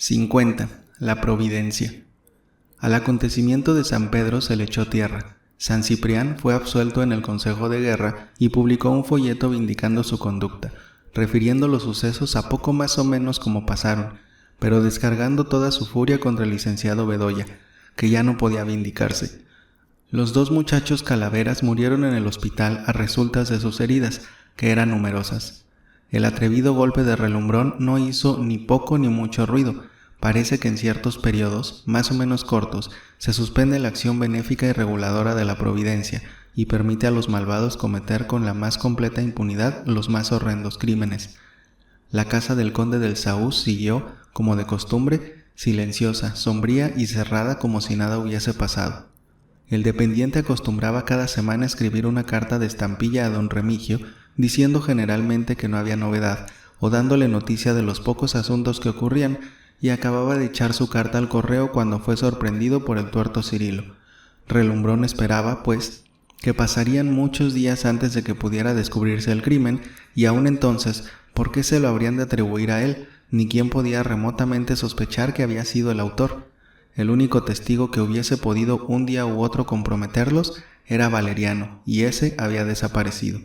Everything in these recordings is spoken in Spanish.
50. La Providencia. Al acontecimiento de San Pedro se le echó tierra. San Ciprián fue absuelto en el Consejo de Guerra y publicó un folleto vindicando su conducta, refiriendo los sucesos a poco más o menos como pasaron, pero descargando toda su furia contra el licenciado Bedoya, que ya no podía vindicarse. Los dos muchachos calaveras murieron en el hospital a resultas de sus heridas, que eran numerosas. El atrevido golpe de Relumbrón no hizo ni poco ni mucho ruido. Parece que en ciertos periodos, más o menos cortos, se suspende la acción benéfica y reguladora de la providencia y permite a los malvados cometer con la más completa impunidad los más horrendos crímenes. La casa del conde del Saúz siguió, como de costumbre, silenciosa, sombría y cerrada como si nada hubiese pasado. El dependiente acostumbraba cada semana escribir una carta de estampilla a don Remigio, diciendo generalmente que no había novedad, o dándole noticia de los pocos asuntos que ocurrían, y acababa de echar su carta al correo cuando fue sorprendido por el tuerto Cirilo. Relumbrón esperaba, pues, que pasarían muchos días antes de que pudiera descubrirse el crimen, y aún entonces, ¿por qué se lo habrían de atribuir a él? Ni quién podía remotamente sospechar que había sido el autor. El único testigo que hubiese podido un día u otro comprometerlos era Valeriano, y ese había desaparecido.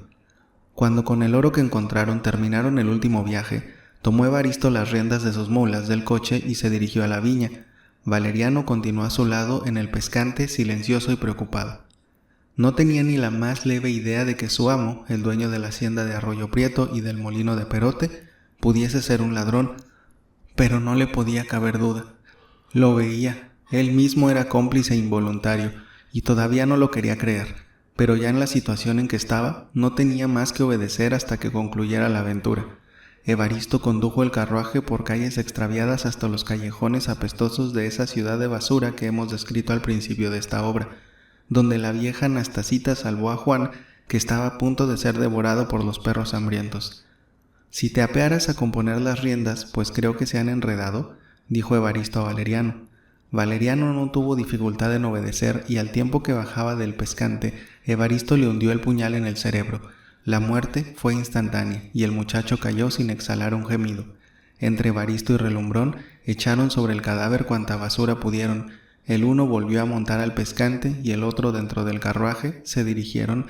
Cuando con el oro que encontraron terminaron el último viaje, tomó Evaristo las riendas de sus mulas del coche y se dirigió a la viña. Valeriano continuó a su lado en el pescante, silencioso y preocupado. No tenía ni la más leve idea de que su amo, el dueño de la hacienda de Arroyo Prieto y del molino de Perote, pudiese ser un ladrón, pero no le podía caber duda. Lo veía, él mismo era cómplice involuntario, y todavía no lo quería creer, pero ya en la situación en que estaba, no tenía más que obedecer hasta que concluyera la aventura. Evaristo condujo el carruaje por calles extraviadas hasta los callejones apestosos de esa ciudad de basura que hemos descrito al principio de esta obra, donde la vieja Anastasita salvó a Juan, que estaba a punto de ser devorado por los perros hambrientos. «Si te apearas a componer las riendas, pues creo que se han enredado», dijo Evaristo a Valeriano. Valeriano no tuvo dificultad en obedecer y al tiempo que bajaba del pescante, Evaristo le hundió el puñal en el cerebro. La muerte fue instantánea y el muchacho cayó sin exhalar un gemido. Entre Evaristo y Relumbrón echaron sobre el cadáver cuanta basura pudieron. El uno volvió a montar al pescante y el otro dentro del carruaje se dirigieron,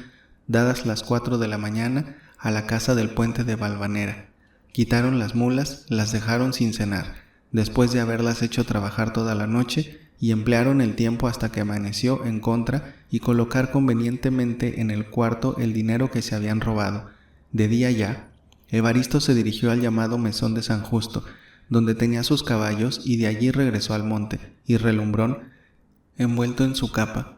dadas las 4 de la mañana, a la casa del puente de Valvanera. Quitaron las mulas, las dejaron sin cenar, después de haberlas hecho trabajar toda la noche, y emplearon el tiempo hasta que amaneció en contra y colocar convenientemente en el cuarto el dinero que se habían robado. De día ya, Evaristo se dirigió al llamado Mesón de San Justo, donde tenía sus caballos, y de allí regresó al monte, y Relumbrón, envuelto en su capa,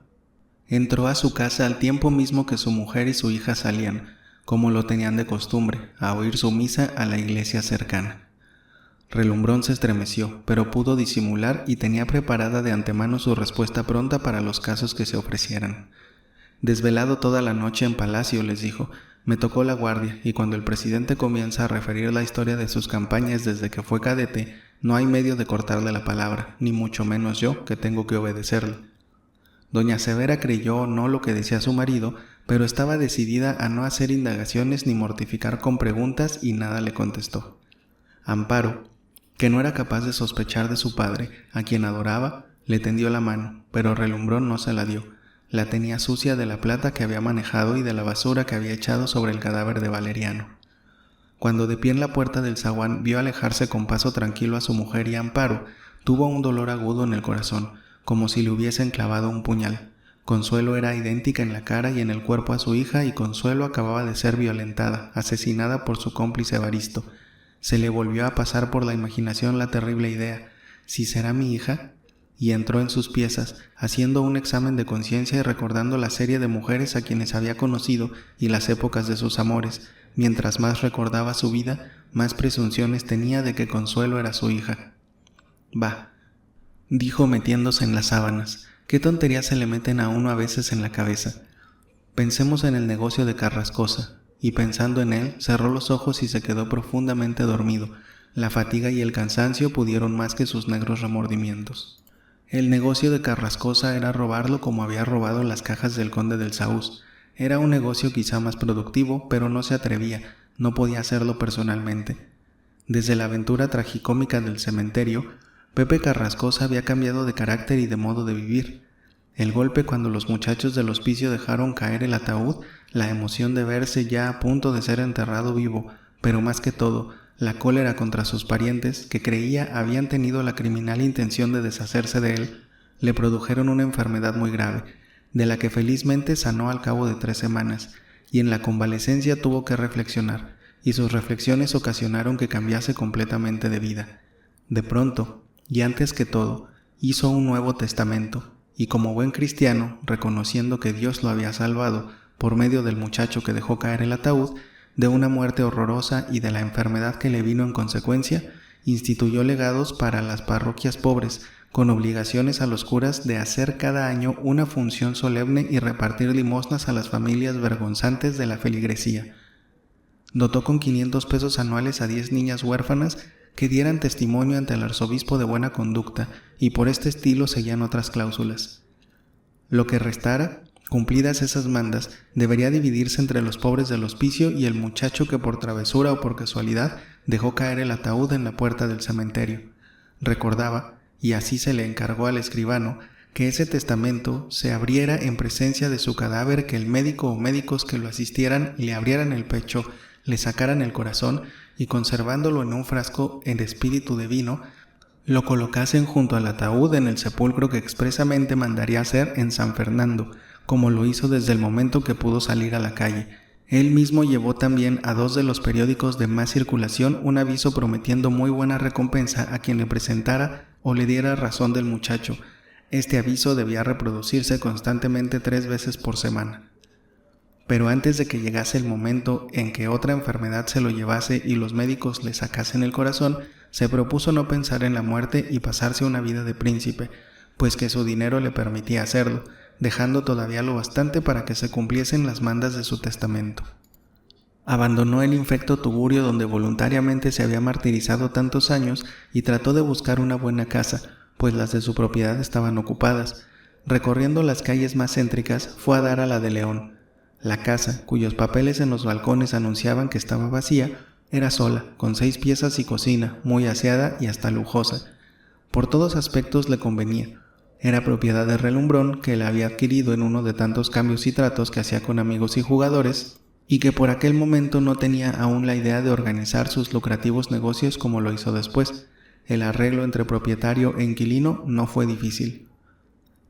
entró a su casa al tiempo mismo que su mujer y su hija salían, como lo tenían de costumbre, a oír su misa a la iglesia cercana. Relumbrón se estremeció, pero pudo disimular y tenía preparada de antemano su respuesta pronta para los casos que se ofrecieran. «Desvelado toda la noche en palacio», les dijo, «me tocó la guardia, y cuando el presidente comienza a referir la historia de sus campañas desde que fue cadete, no hay medio de cortarle la palabra, ni mucho menos yo, que tengo que obedecerle». Doña Severa creyó o no lo que decía su marido, pero estaba decidida a no hacer indagaciones ni mortificar con preguntas, y nada le contestó. Amparo, que no era capaz de sospechar de su padre, a quien adoraba, le tendió la mano, pero Relumbrón no se la dio. La tenía sucia de la plata que había manejado y de la basura que había echado sobre el cadáver de Valeriano. Cuando de pie en la puerta del zaguán vio alejarse con paso tranquilo a su mujer y Amparo, tuvo un dolor agudo en el corazón, como si le hubiesen clavado un puñal. Consuelo era idéntica en la cara y en el cuerpo a su hija, y Consuelo acababa de ser violentada, asesinada por su cómplice Evaristo. Se le volvió a pasar por la imaginación la terrible idea, ¿si será mi hija? Y entró en sus piezas, haciendo un examen de conciencia y recordando la serie de mujeres a quienes había conocido y las épocas de sus amores. Mientras más recordaba su vida, más presunciones tenía de que Consuelo era su hija. «Bah», dijo metiéndose en las sábanas, «qué tonterías se le meten a uno a veces en la cabeza. Pensemos en el negocio de Carrascosa». Y pensando en él, cerró los ojos y se quedó profundamente dormido. La fatiga y el cansancio pudieron más que sus negros remordimientos. El negocio de Carrascosa era robarlo como había robado las cajas del conde del Saúz. Era un negocio quizá más productivo, pero no se atrevía, no podía hacerlo personalmente. Desde la aventura tragicómica del cementerio, Pepe Carrascosa había cambiado de carácter y de modo de vivir. El golpe cuando los muchachos del hospicio dejaron caer el ataúd, la emoción de verse ya a punto de ser enterrado vivo, pero más que todo, la cólera contra sus parientes, que creía habían tenido la criminal intención de deshacerse de él, le produjeron una enfermedad muy grave, de la que felizmente sanó al cabo de 3 semanas, y en la convalecencia tuvo que reflexionar, y sus reflexiones ocasionaron que cambiase completamente de vida. De pronto, y antes que todo, hizo un nuevo testamento, y como buen cristiano, reconociendo que Dios lo había salvado por medio del muchacho que dejó caer el ataúd, de una muerte horrorosa y de la enfermedad que le vino en consecuencia, instituyó legados para las parroquias pobres, con obligaciones a los curas de hacer cada año una función solemne y repartir limosnas a las familias vergonzantes de la feligresía. Dotó con 500 pesos anuales a 10 niñas huérfanas que dieran testimonio ante el arzobispo de buena conducta, y por este estilo seguían otras cláusulas. Lo que restara, cumplidas esas mandas, debería dividirse entre los pobres del hospicio y el muchacho que por travesura o por casualidad dejó caer el ataúd en la puerta del cementerio. Recordaba, y así se le encargó al escribano, que ese testamento se abriera en presencia de su cadáver, que el médico o médicos que lo asistieran le abrieran el pecho, le sacaran el corazón y conservándolo en un frasco en espíritu de vino, lo colocasen junto al ataúd en el sepulcro que expresamente mandaría hacer en San Fernando, como lo hizo desde el momento que pudo salir a la calle. Él mismo llevó también a 2 de los periódicos de más circulación un aviso prometiendo muy buena recompensa a quien le presentara o le diera razón del muchacho. Este aviso debía reproducirse constantemente 3 veces por semana. Pero antes de que llegase el momento en que otra enfermedad se lo llevase y los médicos le sacasen el corazón, se propuso no pensar en la muerte y pasarse una vida de príncipe, pues que su dinero le permitía hacerlo, dejando todavía lo bastante para que se cumpliesen las mandas de su testamento. Abandonó el infecto tugurio donde voluntariamente se había martirizado tantos años y trató de buscar una buena casa, pues las de su propiedad estaban ocupadas. Recorriendo las calles más céntricas, fue a dar a la de León. La casa, cuyos papeles en los balcones anunciaban que estaba vacía, era sola, con 6 piezas y cocina, muy aseada y hasta lujosa. Por todos aspectos le convenía. Era propiedad de Relumbrón, que la había adquirido en uno de tantos cambios y tratos que hacía con amigos y jugadores, y que por aquel momento no tenía aún la idea de organizar sus lucrativos negocios como lo hizo después. El arreglo entre propietario e inquilino no fue difícil.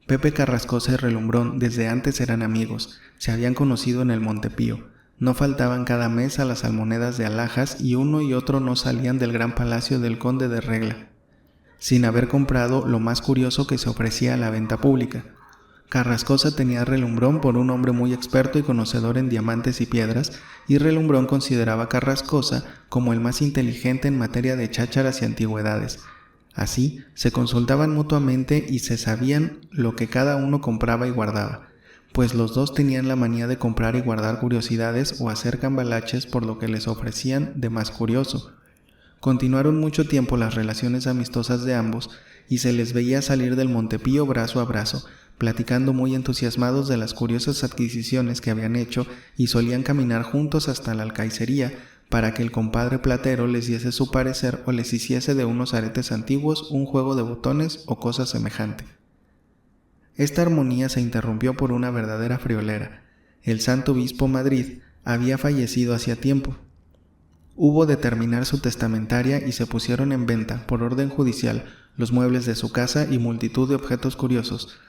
Pepe Carrascosa y Relumbrón desde antes eran amigos, se habían conocido en el Montepío, no faltaban cada mes a las almonedas de alhajas y uno y otro no salían del gran palacio del conde de Regla, sin haber comprado lo más curioso que se ofrecía a la venta pública. Carrascosa tenía a Relumbrón por un hombre muy experto y conocedor en diamantes y piedras, y Relumbrón consideraba a Carrascosa como el más inteligente en materia de chácharas y antigüedades. Así, se consultaban mutuamente y se sabían lo que cada uno compraba y guardaba, pues los dos tenían la manía de comprar y guardar curiosidades o hacer cambalaches por lo que les ofrecían de más curioso. Continuaron mucho tiempo las relaciones amistosas de ambos y se les veía salir del Montepío brazo a brazo, platicando muy entusiasmados de las curiosas adquisiciones que habían hecho y solían caminar juntos hasta la alcaicería para que el compadre platero les diese su parecer o les hiciese de unos aretes antiguos un juego de botones o cosa semejante. Esta armonía se interrumpió por una verdadera friolera. El santo obispo Madrid había fallecido hacía tiempo. Hubo de terminar su testamentaria y se pusieron en venta, por orden judicial, los muebles de su casa y multitud de objetos curiosos,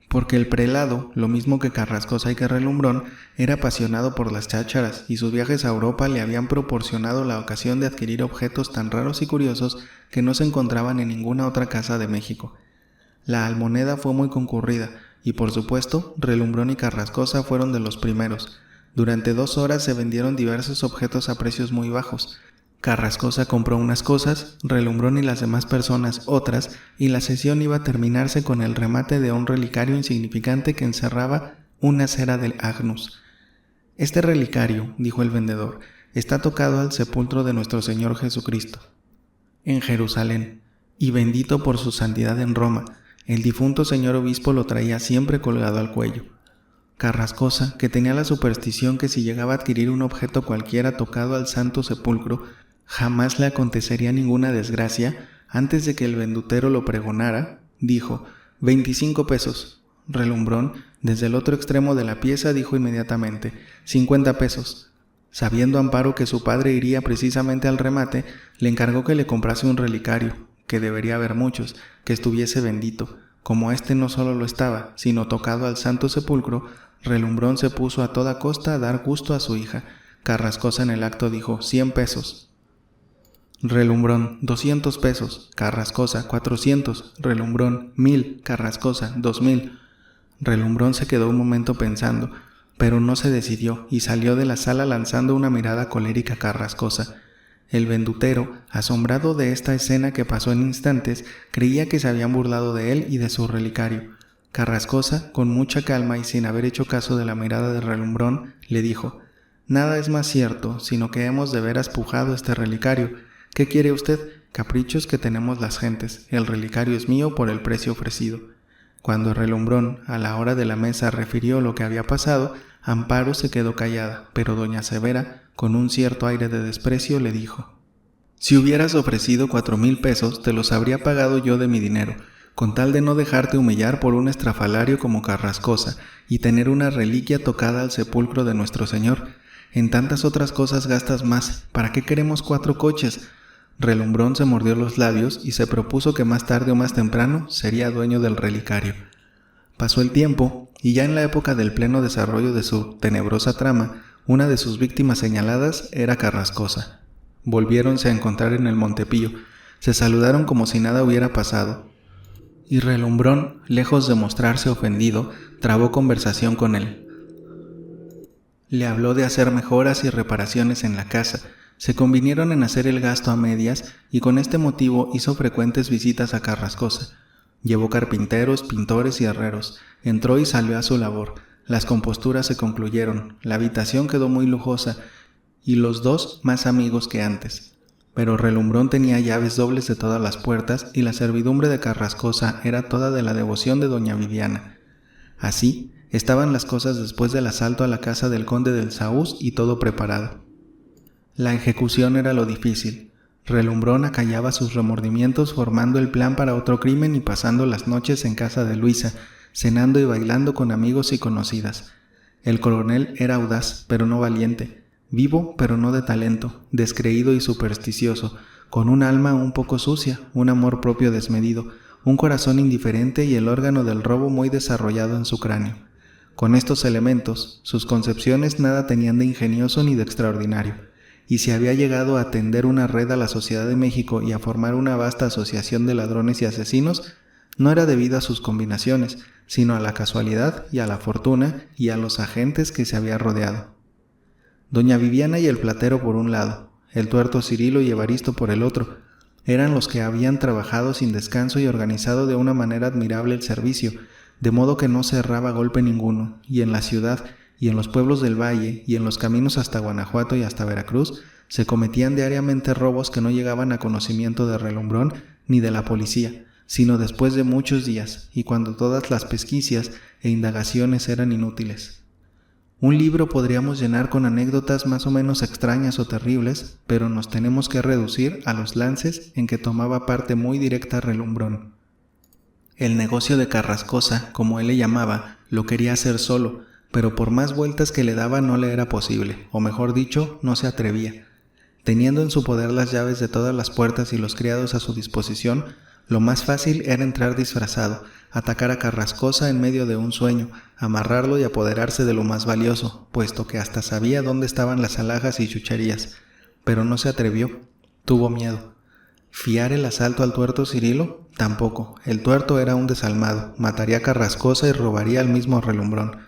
porque el prelado, lo mismo que Carrascosa y que Relumbrón, era apasionado por las chácharas y sus viajes a Europa le habían proporcionado la ocasión de adquirir objetos tan raros y curiosos que no se encontraban en ninguna otra casa de México. La almoneda fue muy concurrida y, por supuesto, Relumbrón y Carrascosa fueron de los primeros. Durante 2 horas se vendieron diversos objetos a precios muy bajos. Carrascosa compró unas cosas, Relumbrón y las demás personas otras, y la sesión iba a terminarse con el remate de un relicario insignificante que encerraba una cera del Agnus. «Este relicario», dijo el vendedor, «está tocado al sepulcro de nuestro Señor Jesucristo, en Jerusalén, y bendito por su santidad en Roma. El difunto señor obispo lo traía siempre colgado al cuello». Carrascosa, que tenía la superstición que si llegaba a adquirir un objeto cualquiera tocado al santo sepulcro, jamás le acontecería ninguna desgracia, Antes de que el vendutero lo pregonara, dijo: 25 pesos. Relumbrón, desde el otro extremo de la pieza, dijo inmediatamente: 50 pesos. Sabiendo Amparo que su padre iría precisamente al remate, le encargó que le comprase un relicario, que debería haber muchos, que estuviese bendito. Como éste no solo lo estaba, sino tocado al santo sepulcro, Relumbrón se puso a toda costa a dar gusto a su hija. Carrascosa en el acto dijo: 100 pesos. Relumbrón: 200 pesos. Carrascosa: 400. Relumbrón: 1000. Carrascosa: 2000. Relumbrón se quedó un momento pensando, pero no se decidió y salió de la sala lanzando una mirada colérica a Carrascosa. El vendutero, asombrado de esta escena que pasó en instantes, creía que se habían burlado de él y de su relicario. Carrascosa, con mucha calma y sin haber hecho caso de la mirada de Relumbrón, le dijo: «Nada es más cierto, sino que hemos de veras pujado este relicario. ¿Qué quiere usted? Caprichos que tenemos las gentes. El relicario es mío por el precio ofrecido». Cuando Relumbrón, a la hora de la mesa, refirió lo que había pasado, Amparo se quedó callada, pero doña Severa, con un cierto aire de desprecio, le dijo: «Si hubieras ofrecido 4,000 pesos, te los habría pagado yo de mi dinero, con tal de no dejarte humillar por un estrafalario como Carrascosa y tener una reliquia tocada al sepulcro de nuestro Señor. En tantas otras cosas gastas más. ¿Para qué queremos 4 coches?» Relumbrón se mordió los labios y se propuso que más tarde o más temprano sería dueño del relicario. Pasó el tiempo, y ya en la época del pleno desarrollo de su tenebrosa trama, una de sus víctimas señaladas era Carrascosa. Volviéronse a encontrar en el Montepío, se saludaron como si nada hubiera pasado, y Relumbrón, lejos de mostrarse ofendido, trabó conversación con él. Le habló de hacer mejoras y reparaciones en la casa. Se convinieron en hacer el gasto a medias y con este motivo hizo frecuentes visitas a Carrascosa. Llevó carpinteros, pintores y herreros. Entró y salió a su labor. Las composturas se concluyeron, la habitación quedó muy lujosa y los dos más amigos que antes. Pero Relumbrón tenía llaves dobles de todas las puertas y la servidumbre de Carrascosa era toda de la devoción de doña Viviana. Así estaban las cosas después del asalto a la casa del conde del Saúz y todo preparado. La ejecución era lo difícil. Relumbrón acallaba sus remordimientos formando el plan para otro crimen y pasando las noches en casa de Luisa, cenando y bailando con amigos y conocidas. El coronel era audaz, pero no valiente, vivo, pero no de talento, descreído y supersticioso, con un alma un poco sucia, un amor propio desmedido, un corazón indiferente y el órgano del robo muy desarrollado en su cráneo. Con estos elementos, sus concepciones nada tenían de ingenioso ni de extraordinario. Y si había llegado a tender una red a la sociedad de México y a formar una vasta asociación de ladrones y asesinos, no era debido a sus combinaciones, sino a la casualidad y a la fortuna y a los agentes que se había rodeado. Doña Viviana y el platero por un lado, el tuerto Cirilo y Evaristo por el otro, eran los que habían trabajado sin descanso y organizado de una manera admirable el servicio, de modo que no se erraba golpe ninguno, y en la ciudad y en los pueblos del valle y en los caminos hasta Guanajuato y hasta Veracruz se cometían diariamente robos que no llegaban a conocimiento de Relumbrón ni de la policía, sino después de muchos días y cuando todas las pesquisas e indagaciones eran inútiles. Un libro podríamos llenar con anécdotas más o menos extrañas o terribles, pero nos tenemos que reducir a los lances en que tomaba parte muy directa Relumbrón. El negocio de Carrascosa, como él le llamaba, lo quería hacer solo, pero por más vueltas que le daba no le era posible, o mejor dicho, no se atrevía. Teniendo en su poder las llaves de todas las puertas y los criados a su disposición, lo más fácil era entrar disfrazado, atacar a Carrascosa en medio de un sueño, amarrarlo y apoderarse de lo más valioso, puesto que hasta sabía dónde estaban las alhajas y chucherías. Pero no se atrevió, tuvo miedo. ¿Fiar el asalto al tuerto Cirilo? Tampoco, el tuerto era un desalmado, mataría a Carrascosa y robaría al mismo Relumbrón.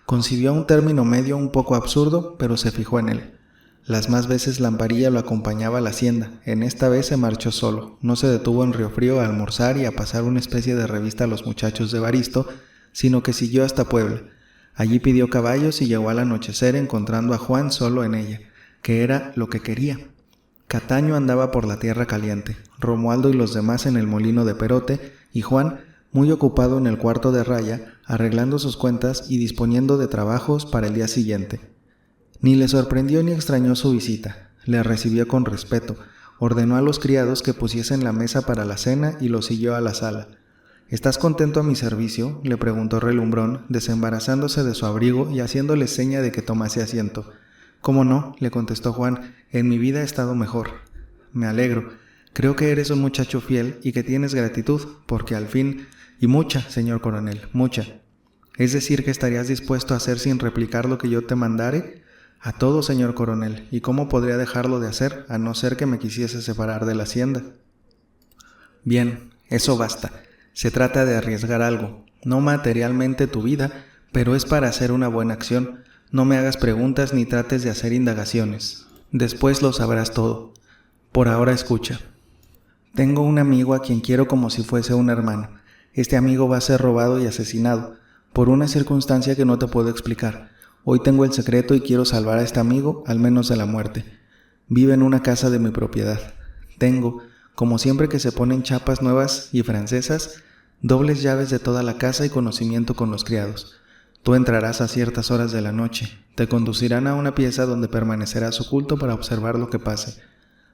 Concibió un término medio un poco absurdo, pero se fijó en él. Las más veces Lamparilla lo acompañaba a la hacienda. En esta vez se marchó solo. No se detuvo en Riofrío a almorzar y a pasar una especie de revista a los muchachos de Evaristo, sino que siguió hasta Puebla. Allí pidió caballos y llegó al anochecer encontrando a Juan solo en ella, que era lo que quería. Cataño andaba por la tierra caliente, Romualdo y los demás en el molino de Perote, y Juan, muy ocupado en el cuarto de raya, arreglando sus cuentas y disponiendo de trabajos para el día siguiente. Ni le sorprendió ni extrañó su visita. Le recibió con respeto, Ordenó a los criados que pusiesen la mesa para la cena y los siguió a la sala. ¿Estás contento a mi servicio?, le preguntó Relumbrón, desembarazándose de su abrigo y haciéndole seña de que tomase asiento. «¿Cómo no?», le contestó Juan, «en mi vida he estado mejor». «Me alegro. Creo que eres un muchacho fiel y que tienes gratitud, porque al fin, y mucha, señor coronel, mucha. ¿Es decir que estarías dispuesto a hacer sin replicar lo que yo te mandare?» «A todo, señor coronel. ¿Y cómo podría dejarlo de hacer, a no ser que me quisiese separar de la hacienda?» «Bien, eso basta. Se trata de arriesgar algo, no materialmente tu vida, pero es para hacer una buena acción. No me hagas preguntas ni trates de hacer indagaciones. Después lo sabrás todo. Por ahora escucha. Tengo un amigo a quien quiero como si fuese un hermano. Este amigo va a ser robado y asesinado, por una circunstancia que no te puedo explicar. Hoy tengo el secreto y quiero salvar a este amigo, al menos de la muerte. Vive en una casa de mi propiedad. Tengo, como siempre que se ponen chapas nuevas y francesas, dobles llaves de toda la casa y conocimiento con los criados. Tú entrarás a ciertas horas de la noche. Te conducirán a una pieza donde permanecerás oculto para observar lo que pase.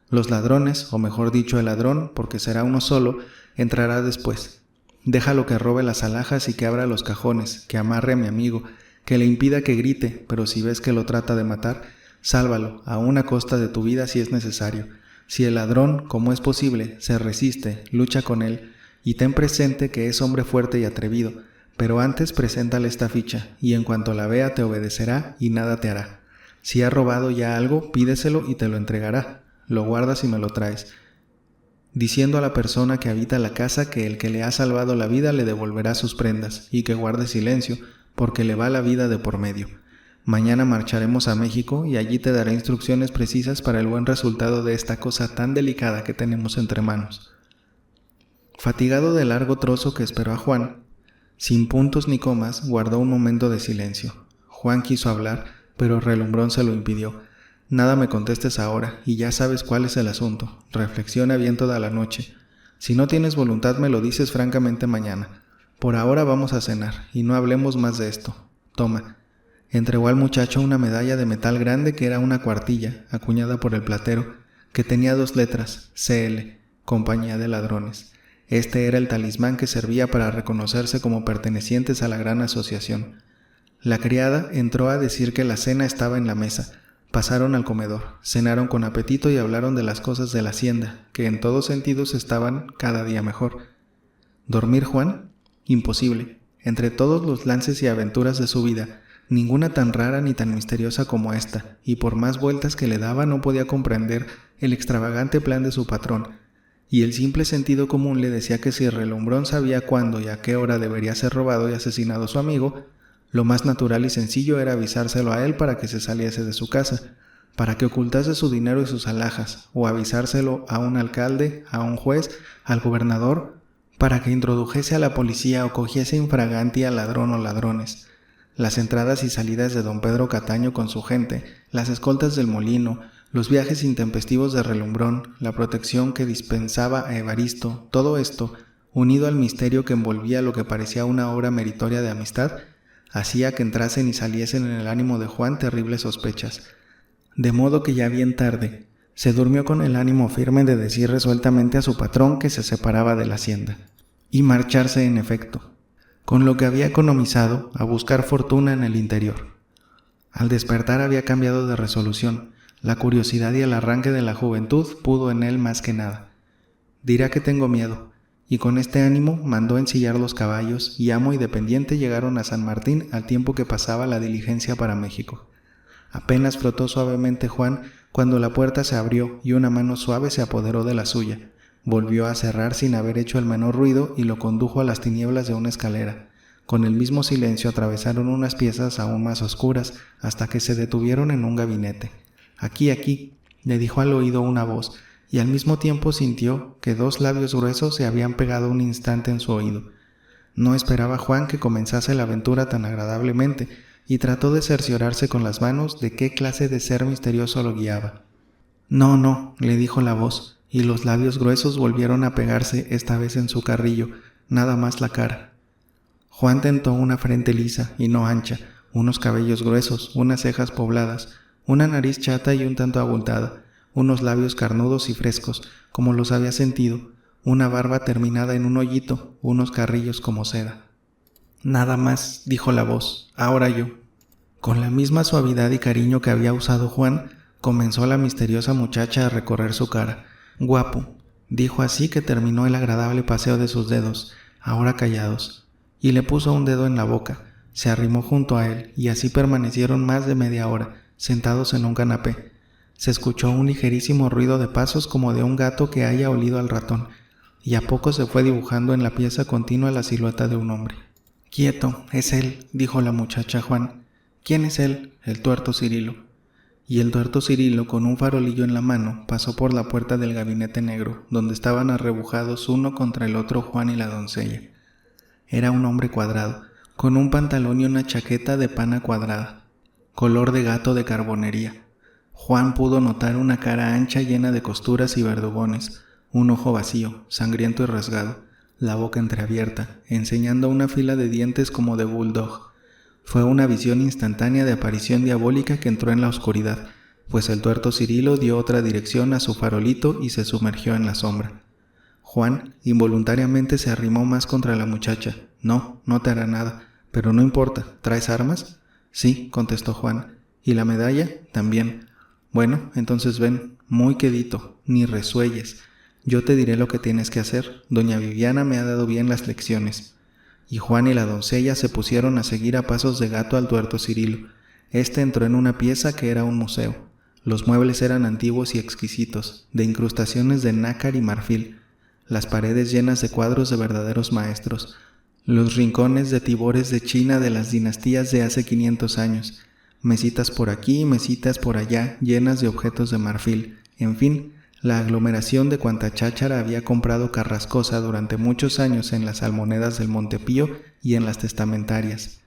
Los ladrones, o mejor dicho el ladrón, porque será uno solo, entrará después. Déjalo que robe las alhajas y que abra los cajones, que amarre a mi amigo, que le impida que grite, pero si ves que lo trata de matar, sálvalo, aún a costa de tu vida si es necesario. Si el ladrón, como es posible, se resiste, lucha con él, y ten presente que es hombre fuerte y atrevido, pero antes preséntale esta ficha, y en cuanto la vea te obedecerá y nada te hará. Si ha robado ya algo, pídeselo y te lo entregará. Lo guardas y me lo traes, diciendo a la persona que habita la casa que el que le ha salvado la vida le devolverá sus prendas, y que guarde silencio, porque le va la vida de por medio. Mañana marcharemos a México y allí te daré instrucciones precisas para el buen resultado de esta cosa tan delicada que tenemos entre manos». Fatigado del largo trozo que esperó a Juan, sin puntos ni comas, guardó un momento de silencio. Juan quiso hablar, pero Relumbrón se lo impidió. «Nada me contestes ahora, y ya sabes cuál es el asunto. Reflexiona bien toda la noche. Si no tienes voluntad me lo dices francamente mañana. Por ahora vamos a cenar, y no hablemos más de esto. Toma». Entregó al muchacho una medalla de metal grande que era una cuartilla, acuñada por el platero, que tenía 2 letras, CL, Compañía de Ladrones. Este era el talismán que servía para reconocerse como pertenecientes a la gran asociación. La criada entró a decir que la cena estaba en la mesa. Pasaron al comedor, cenaron con apetito y hablaron de las cosas de la hacienda, que en todos sentidos estaban cada día mejor. ¿Dormir, Juan? Imposible. Entre todos los lances y aventuras de su vida, ninguna tan rara ni tan misteriosa como esta, y por más vueltas que le daba no podía comprender el extravagante plan de su patrón, y el simple sentido común le decía que si Relumbrón sabía cuándo y a qué hora debería ser robado y asesinado su amigo, lo más natural y sencillo era avisárselo a él para que se saliese de su casa, para que ocultase su dinero y sus alhajas, o avisárselo a un alcalde, a un juez, al gobernador, para que introdujese a la policía o cogiese infraganti al ladrón o ladrones. Las entradas y salidas de don Pedro Cataño con su gente, las escoltas del molino, los viajes intempestivos de Relumbrón, la protección que dispensaba a Evaristo, todo esto, unido al misterio que envolvía lo que parecía una obra meritoria de amistad, hacía que entrasen y saliesen en el ánimo de Juan terribles sospechas. De modo que ya bien tarde, se durmió con el ánimo firme de decir resueltamente a su patrón que se separaba de la hacienda, y marcharse en efecto, con lo que había economizado, a buscar fortuna en el interior. Al despertar había cambiado de resolución. La curiosidad y el arranque de la juventud pudo en él más que nada. Dirá que tengo miedo, y con este ánimo mandó ensillar los caballos, y amo y dependiente llegaron a San Martín al tiempo que pasaba la diligencia para México. Apenas flotó suavemente Juan cuando la puerta se abrió y una mano suave se apoderó de la suya. Volvió a cerrar sin haber hecho el menor ruido y lo condujo a las tinieblas de una escalera. Con el mismo silencio atravesaron unas piezas aún más oscuras hasta que se detuvieron en un gabinete. «Aquí, aquí», le dijo al oído una voz, y al mismo tiempo sintió que 2 labios gruesos se habían pegado un instante en su oído. No esperaba Juan que comenzase la aventura tan agradablemente, y trató de cerciorarse con las manos de qué clase de ser misterioso lo guiaba. «No, no», le dijo la voz, y los labios gruesos volvieron a pegarse esta vez en su carrillo, nada más la cara. Juan tentó una frente lisa y no ancha, unos cabellos gruesos, unas cejas pobladas, una nariz chata y un tanto abultada, unos labios carnudos y frescos, como los había sentido, una barba terminada en un hoyito, unos carrillos como seda. «Nada más», dijo la voz, «ahora yo». Con la misma suavidad y cariño que había usado Juan, comenzó la misteriosa muchacha a recorrer su cara. «Guapo», dijo así que terminó el agradable paseo de sus dedos, ahora callados, y le puso un dedo en la boca. Se arrimó junto a él, y así permanecieron más de media hora, sentados en un canapé. Se escuchó un ligerísimo ruido de pasos como de un gato que haya olido al ratón, y a poco se fue dibujando en la pieza continua la silueta de un hombre. «Quieto, es él», dijo la muchacha a Juan. «¿Quién es él?». «El tuerto Cirilo». Y el tuerto Cirilo, con un farolillo en la mano, pasó por la puerta del gabinete negro, donde estaban arrebujados uno contra el otro Juan y la doncella. Era un hombre cuadrado, con un pantalón y una chaqueta de pana cuadrada, color de gato de carbonería. Juan pudo notar una cara ancha llena de costuras y verdugones, un ojo vacío, sangriento y rasgado, la boca entreabierta, enseñando una fila de dientes como de bulldog. Fue una visión instantánea de aparición diabólica que entró en la oscuridad, pues el tuerto Cirilo dio otra dirección a su farolito y se sumergió en la sombra. Juan involuntariamente se arrimó más contra la muchacha. «No, no te hará nada, pero no importa. ¿Traes armas?». «Sí», contestó Juan. «¿Y la medalla?». «También». «Bueno, entonces ven, muy quedito, ni resuelles. Yo te diré lo que tienes que hacer. Doña Viviana me ha dado bien las lecciones». Y Juan y la doncella se pusieron a seguir a pasos de gato al tuerto Cirilo. Este entró en una pieza que era un museo. Los muebles eran antiguos y exquisitos, de incrustaciones de nácar y marfil, las paredes llenas de cuadros de verdaderos maestros, los rincones de tibores de China de las dinastías de hace 500 años, mesitas por aquí y mesitas por allá llenas de objetos de marfil, en fin, la aglomeración de cuanta cháchara había comprado Carrascosa durante muchos años en las almonedas del Montepío y en las testamentarias.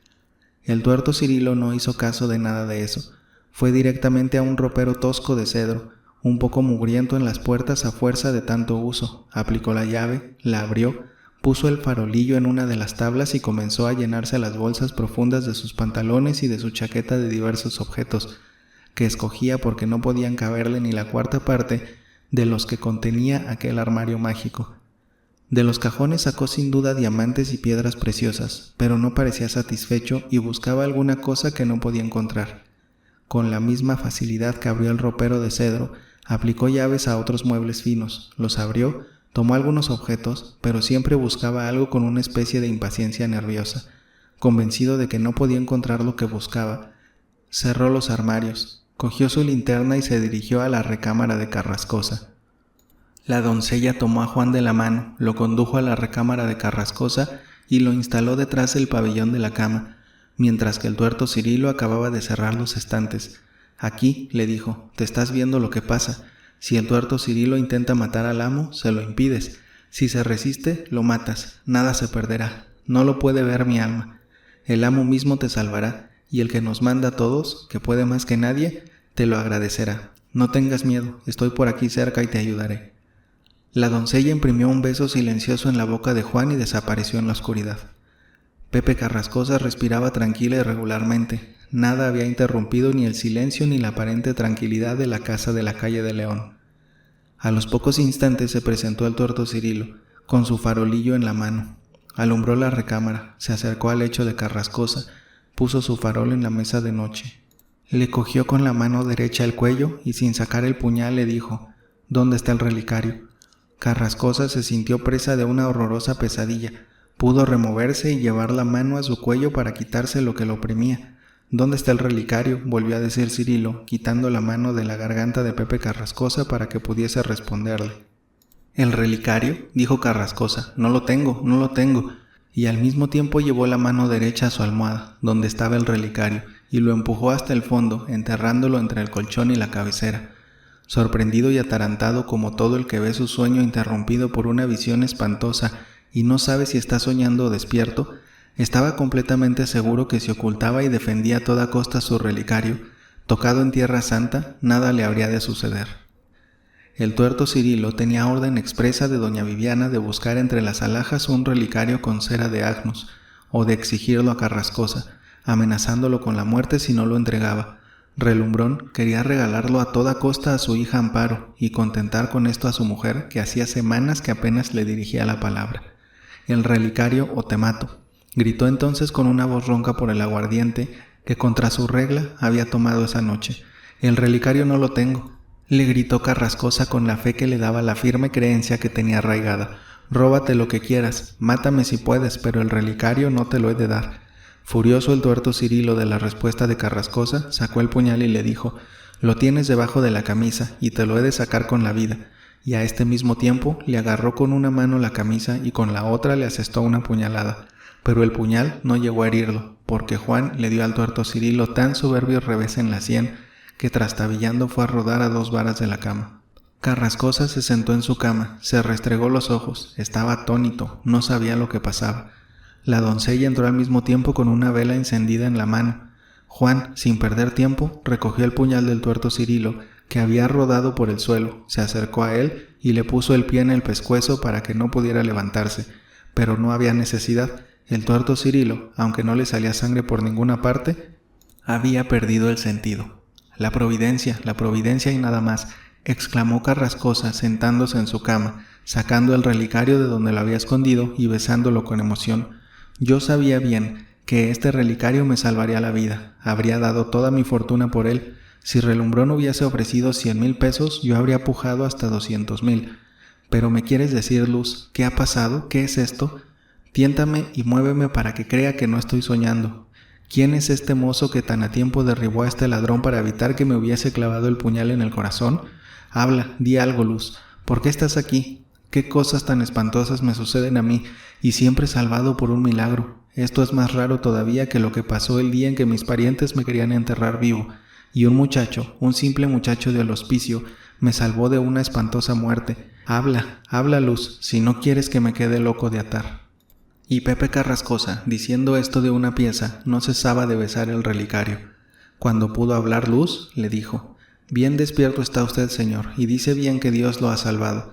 El tuerto Cirilo no hizo caso de nada de eso. Fue directamente a un ropero tosco de cedro, un poco mugriento en las puertas a fuerza de tanto uso, aplicó la llave, la abrió, puso el farolillo en una de las tablas y comenzó a llenarse las bolsas profundas de sus pantalones y de su chaqueta de diversos objetos, que escogía porque no podían caberle ni la cuarta parte de los que contenía aquel armario mágico. De los cajones sacó sin duda diamantes y piedras preciosas, pero no parecía satisfecho y buscaba alguna cosa que no podía encontrar. Con la misma facilidad que abrió el ropero de cedro, aplicó llaves a otros muebles finos, los abrió, tomó algunos objetos, pero siempre buscaba algo con una especie de impaciencia nerviosa. Convencido de que no podía encontrar lo que buscaba, cerró los armarios, cogió su linterna y se dirigió a la recámara de Carrascosa. La doncella tomó a Juan de la mano, lo condujo a la recámara de Carrascosa y lo instaló detrás del pabellón de la cama, mientras que el tuerto Cirilo acababa de cerrar los estantes. «Aquí», le dijo, «te estás viendo lo que pasa. Si el tuerto Cirilo intenta matar al amo, se lo impides. Si se resiste, lo matas. Nada se perderá. No lo puede ver mi alma. El amo mismo te salvará, y el que nos manda a todos, que puede más que nadie, te lo agradecerá. No tengas miedo, estoy por aquí cerca y te ayudaré». La doncella imprimió un beso silencioso en la boca de Juan y desapareció en la oscuridad. Pepe Carrascosa respiraba tranquila y regularmente. Nada había interrumpido ni el silencio ni la aparente tranquilidad de la casa de la calle de León. A los pocos instantes se presentó el tuerto Cirilo, con su farolillo en la mano. Alumbró la recámara, se acercó al lecho de Carrascosa, puso su farol en la mesa de noche. Le cogió con la mano derecha el cuello y sin sacar el puñal le dijo: «¿Dónde está el relicario?». Carrascosa se sintió presa de una horrorosa pesadilla. Pudo removerse y llevar la mano a su cuello para quitarse lo que lo oprimía. «¿Dónde está el relicario?», volvió a decir Cirilo, quitando la mano de la garganta de Pepe Carrascosa para que pudiese responderle. «¿El relicario?», dijo Carrascosa. «No lo tengo, no lo tengo». Y al mismo tiempo llevó la mano derecha a su almohada, donde estaba el relicario, y lo empujó hasta el fondo, enterrándolo entre el colchón y la cabecera. Sorprendido y atarantado como todo el que ve su sueño interrumpido por una visión espantosa y no sabe si está soñando o despierto, estaba completamente seguro que si ocultaba y defendía a toda costa su relicario, tocado en tierra santa, nada le habría de suceder. El tuerto Cirilo tenía orden expresa de doña Viviana de buscar entre las alhajas un relicario con cera de agnus, o de exigirlo a Carrascosa, amenazándolo con la muerte si no lo entregaba, Relumbrón quería regalarlo a toda costa a su hija Amparo y contentar con esto a su mujer, que hacía semanas que apenas le dirigía la palabra. El relicario o te mato, gritó entonces con una voz ronca por el aguardiente que contra su regla había tomado esa noche. El relicario no lo tengo, le gritó Carrascosa con la fe que le daba la firme creencia que tenía arraigada. Róbate lo que quieras, mátame si puedes, pero el relicario no te lo he de dar. Furioso el tuerto Cirilo de la respuesta de Carrascosa, sacó el puñal y le dijo: lo tienes debajo de la camisa y te lo he de sacar con la vida. Y a este mismo tiempo le agarró con una mano la camisa y con la otra le asestó una puñalada. Pero el puñal no llegó a herirlo, porque Juan le dio al tuerto Cirilo tan soberbio revés en la sien que trastabillando fue a rodar a 2 varas de la cama. Carrascosa se sentó en su cama, se restregó los ojos, estaba atónito, no sabía lo que pasaba. La doncella entró al mismo tiempo con una vela encendida en la mano. Juan, sin perder tiempo, recogió el puñal del tuerto Cirilo, que había rodado por el suelo, se acercó a él y le puso el pie en el pescuezo para que no pudiera levantarse. Pero no había necesidad. El tuerto Cirilo, aunque no le salía sangre por ninguna parte, había perdido el sentido. La providencia y nada más, exclamó Carrascosa sentándose en su cama, sacando el relicario de donde lo había escondido y besándolo con emoción. Yo sabía bien que este relicario me salvaría la vida, habría dado toda mi fortuna por él. Si Relumbrón hubiese ofrecido 100,000 pesos, yo habría pujado hasta 200,000. Pero ¿me quieres decir, Luz, qué ha pasado? ¿Qué es esto? Tiéntame y muéveme para que crea que no estoy soñando. ¿Quién es este mozo que tan a tiempo derribó a este ladrón para evitar que me hubiese clavado el puñal en el corazón? Habla, di algo, Luz. ¿Por qué estás aquí? ¿Qué cosas tan espantosas me suceden a mí, y siempre salvado por un milagro? Esto es más raro todavía que lo que pasó el día en que mis parientes me querían enterrar vivo, y un muchacho, un simple muchacho del hospicio, me salvó de una espantosa muerte. Habla, Luz, si no quieres que me quede loco de atar. Y Pepe Carrascosa, diciendo esto de una pieza, no cesaba de besar el relicario. Cuando pudo hablar Luz, le dijo: bien despierto está usted, señor, y dice bien que Dios lo ha salvado.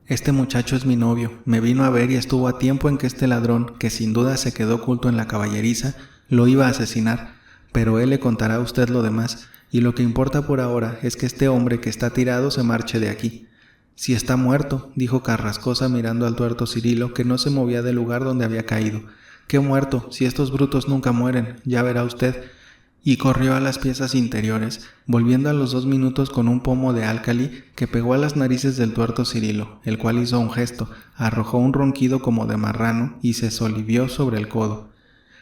Este muchacho es mi novio, me vino a ver y estuvo a tiempo en que este ladrón, que sin duda se quedó oculto en la caballeriza, lo iba a asesinar, pero él le contará a usted lo demás, y lo que importa por ahora es que este hombre que está tirado se marche de aquí. Si está muerto, dijo Carrascosa mirando al tuerto Cirilo, que no se movía del lugar donde había caído. ¿Qué muerto? Si estos brutos nunca mueren, ya verá usted. Y corrió a las piezas interiores, volviendo a los 2 minutos con un pomo de álcali que pegó a las narices del tuerto Cirilo, el cual hizo un gesto, arrojó un ronquido como de marrano y se solivió sobre el codo.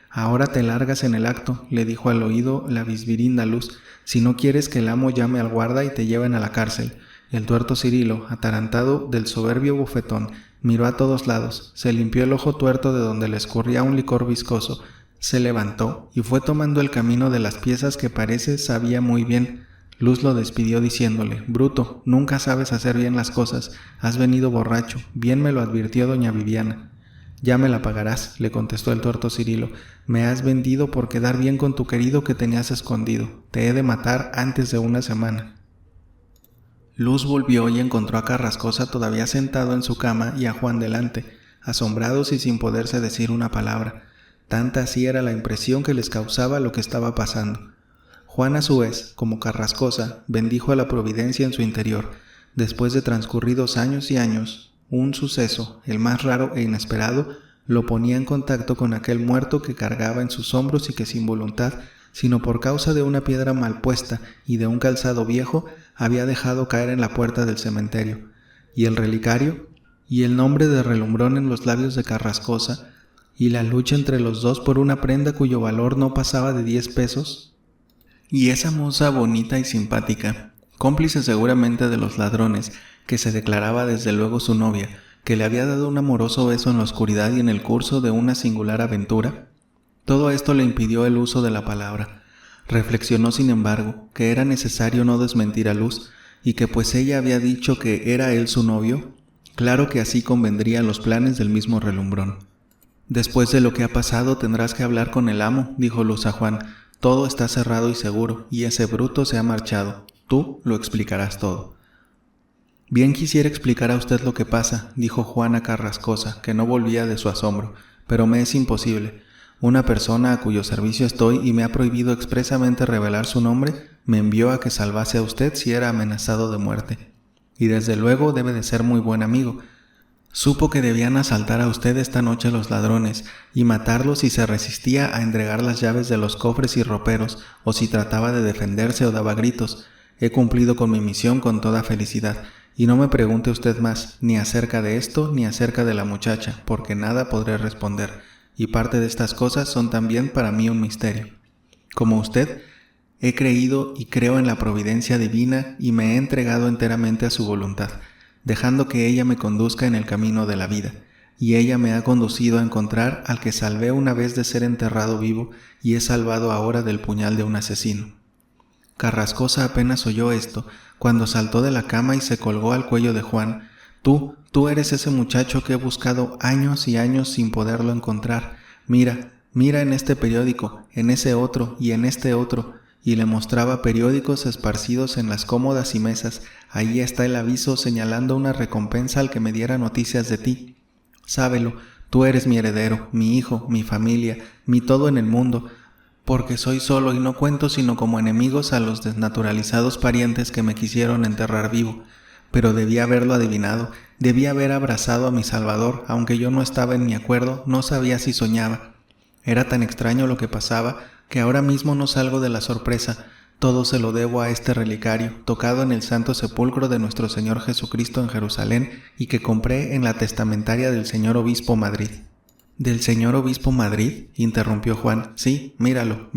Ahora te largas en el acto, le dijo al oído la bisbirinda Luz, si no quieres que el amo llame al guarda y te lleven a la cárcel. El tuerto Cirilo, atarantado del soberbio bofetón, miró a todos lados, se limpió el ojo tuerto de donde le escurría un licor viscoso, se levantó y fue tomando el camino de las piezas que parece sabía muy bien. Luz lo despidió diciéndole: bruto, nunca sabes hacer bien las cosas, has venido borracho, bien me lo advirtió doña Viviana. Ya me la pagarás, le contestó el tuerto Cirilo, me has vendido por quedar bien con tu querido que tenías escondido, te he de matar antes de una semana. Luz volvió y encontró a Carrascosa todavía sentado en su cama y a Juan delante, asombrados y sin poderse decir una palabra. Tanta así era la impresión que les causaba lo que estaba pasando. Juan a su vez, como Carrascosa, bendijo a la providencia en su interior. Después de transcurridos años y años, un suceso, el más raro e inesperado, lo ponía en contacto con aquel muerto que cargaba en sus hombros y que sin voluntad, sino por causa de una piedra mal puesta y de un calzado viejo, había dejado caer en la puerta del cementerio. Y el relicario, y el nombre de Relumbrón en los labios de Carrascosa, y la lucha entre los dos por una prenda cuyo valor no pasaba de 10 pesos. Y esa moza bonita y simpática, cómplice seguramente de los ladrones, que se declaraba desde luego su novia, que le había dado un amoroso beso en la oscuridad y en el curso de una singular aventura. Todo esto le impidió el uso de la palabra. Reflexionó, sin embargo, que era necesario no desmentir a Luz, y que pues ella había dicho que era él su novio, claro que así convendría a los planes del mismo Relumbrón. Después de lo que ha pasado tendrás que hablar con el amo, dijo Luz a Juan. Todo está cerrado y seguro, y ese bruto se ha marchado. Tú lo explicarás todo. Bien quisiera explicar a usted lo que pasa, dijo Juan a Carrascosa, que no volvía de su asombro, pero me es imposible. Una persona a cuyo servicio estoy y me ha prohibido expresamente revelar su nombre, me envió a que salvase a usted si era amenazado de muerte. Y desde luego debe de ser muy buen amigo. Supo que debían asaltar a usted esta noche los ladrones y matarlo si se resistía a entregar las llaves de los cofres y roperos, o si trataba de defenderse o daba gritos. He cumplido con mi misión con toda felicidad, y no me pregunte usted más, ni acerca de esto, ni acerca de la muchacha, porque nada podré responder, y parte de estas cosas son también para mí un misterio. Como usted, he creído y creo en la providencia divina y me he entregado enteramente a su voluntad, dejando que ella me conduzca en el camino de la vida, y ella me ha conducido a encontrar al que salvé una vez de ser enterrado vivo y he salvado ahora del puñal de un asesino. Carrascosa apenas oyó esto, cuando saltó de la cama y se colgó al cuello de Juan. Tú eres ese muchacho que he buscado años y años sin poderlo encontrar. Mira en este periódico, en ese otro y en este otro. Y le mostraba periódicos esparcidos en las cómodas y mesas. Ahí está el aviso señalando una recompensa al que me diera noticias de ti. Sábelo, tú eres mi heredero, mi hijo, mi familia, mi todo en el mundo, porque soy solo y no cuento sino como enemigos a los desnaturalizados parientes que me quisieron enterrar vivo. Pero debía haberlo adivinado, debía haber abrazado a mi Salvador, aunque yo no estaba en mi acuerdo, no sabía si soñaba. Era tan extraño lo que pasaba, que ahora mismo no salgo de la sorpresa. Todo se lo debo a este relicario, tocado en el santo sepulcro de nuestro Señor Jesucristo en Jerusalén y que compré en la testamentaria del señor obispo Madrid. ¿Del señor obispo Madrid?, interrumpió Juan. Sí, míralo.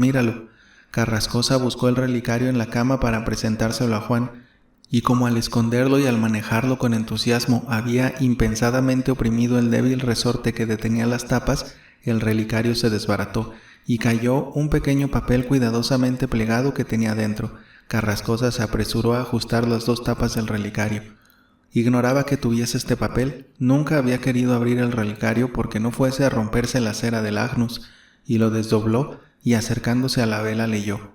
Carrascosa buscó el relicario en la cama para presentárselo a Juan, y como al esconderlo y al manejarlo con entusiasmo había impensadamente oprimido el débil resorte que detenía las tapas, el relicario se desbarató y cayó un pequeño papel cuidadosamente plegado que tenía dentro. Carrascosa se apresuró a ajustar las dos tapas del relicario. Ignoraba que tuviese este papel, nunca había querido abrir el relicario porque no fuese a romperse la cera del agnus, y lo desdobló y acercándose a la vela leyó.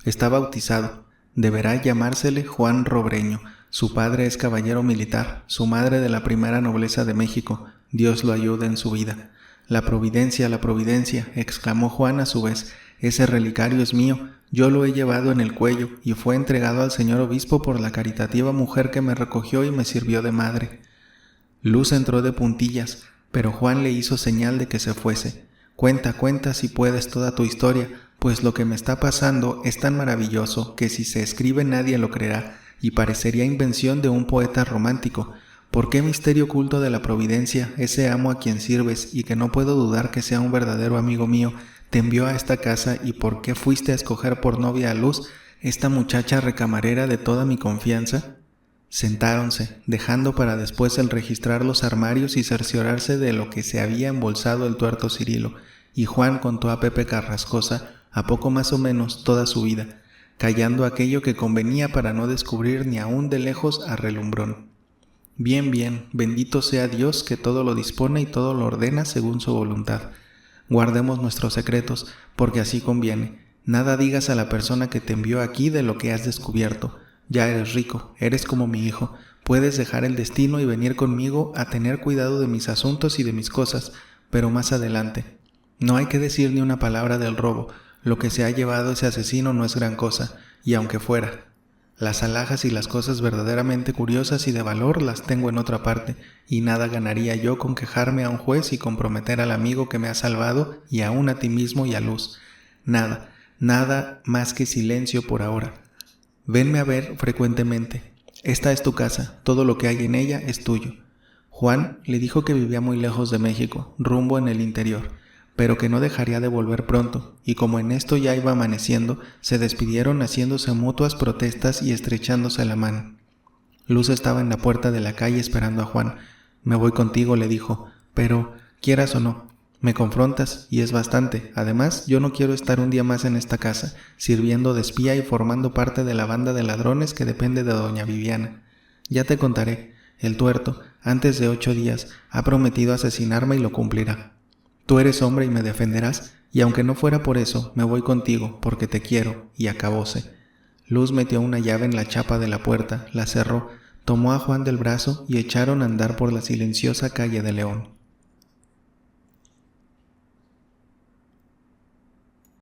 Está bautizado, deberá llamársele Juan Robreño, su padre es caballero militar, su madre de la primera nobleza de México, Dios lo ayude en su vida. La providencia, exclamó Juan a su vez, ese relicario es mío, yo lo he llevado en el cuello y fue entregado al señor obispo por la caritativa mujer que me recogió y me sirvió de madre. Luz entró de puntillas, pero Juan le hizo señal de que se fuese. Cuenta si puedes toda tu historia, pues lo que me está pasando es tan maravilloso que si se escribe nadie lo creerá y parecería invención de un poeta romántico. ¿Por qué misterio oculto de la providencia, ese amo a quien sirves y que no puedo dudar que sea un verdadero amigo mío, te envió a esta casa y por qué fuiste a escoger por novia a Luz, esta muchacha recamarera de toda mi confianza? Sentáronse, dejando para después el registrar los armarios y cerciorarse de lo que se había embolsado el tuerto Cirilo, y Juan contó a Pepe Carrascosa, a poco más o menos, toda su vida, callando aquello que convenía para no descubrir ni aun de lejos a relumbrón. Bien, bendito sea Dios que todo lo dispone y todo lo ordena según su voluntad. Guardemos nuestros secretos, porque así conviene. Nada digas a la persona que te envió aquí de lo que has descubierto. Ya eres rico, eres como mi hijo. Puedes dejar el destino y venir conmigo a tener cuidado de mis asuntos y de mis cosas, pero más adelante. No hay que decir ni una palabra del robo. Lo que se ha llevado ese asesino no es gran cosa, y aunque fuera. Las alhajas y las cosas verdaderamente curiosas y de valor las tengo en otra parte, y nada ganaría yo con quejarme a un juez y comprometer al amigo que me ha salvado y aún a ti mismo y a Luz. Nada más que silencio por ahora. Venme a ver frecuentemente. Esta es tu casa, todo lo que hay en ella es tuyo. Juan le dijo que vivía muy lejos de México, rumbo en el interior, pero que no dejaría de volver pronto, y como en esto ya iba amaneciendo, se despidieron haciéndose mutuas protestas y estrechándose la mano. Luz estaba en la puerta de la calle esperando a Juan. Me voy contigo, le dijo, pero, quieras o no, me confrontas y es bastante. Además, yo no quiero estar un día más en esta casa, sirviendo de espía y formando parte de la banda de ladrones que depende de doña Viviana. Ya te contaré, el tuerto, antes de 8 días, ha prometido asesinarme y lo cumplirá. Tú eres hombre y me defenderás, y aunque no fuera por eso, me voy contigo, porque te quiero, y acabóse. Luz metió una llave en la chapa de la puerta, la cerró, tomó a Juan del brazo y echaron a andar por la silenciosa calle de León.